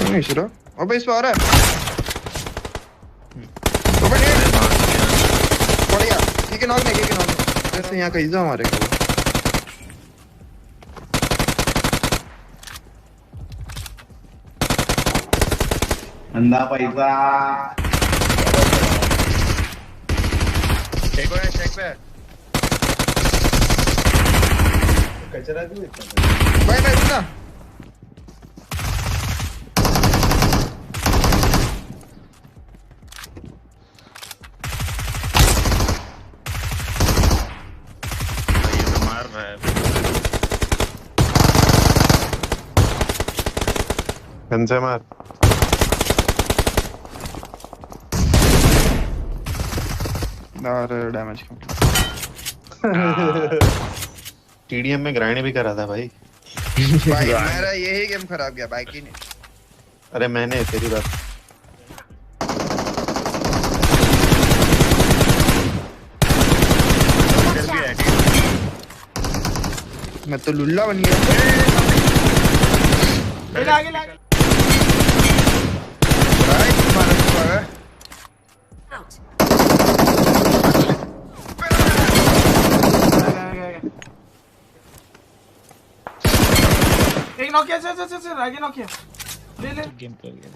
नहीं सिरा अबे इस पे आ रहा है तो बने बढ़िया ठीक है नॉक जैसे यहाँ कहीं जा हमारे को अंधा पैसा चेक पे कचरा क्यों इतना भाई सुना गन से मार और डैमेज टीडीएम में ग्राइंड भी करा था भाई भाई मेरा यही गेम खराब गया बाइक ही नहीं अरे मैंने तेरी बात मैं तो लुल्ला बन गया आगे भाई तुम्हारा है एक नॉक किया चल आगे नॉक किया ले गेम पर गया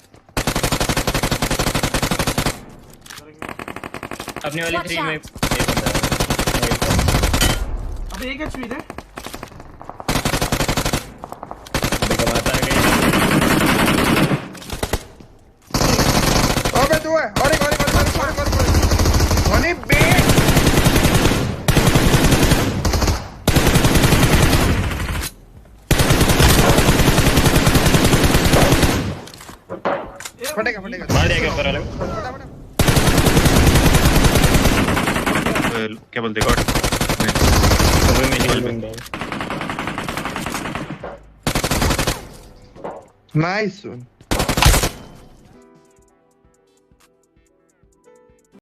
अपने वाली 3 में एक बंदा अबे एक एचपी है देखो माता गई अबे तू है और एक होने बे फटेगा मार दिया क्या ऊपर वाले को क्या बोलते गॉड अबे मैं हिल बंदा नाइस वन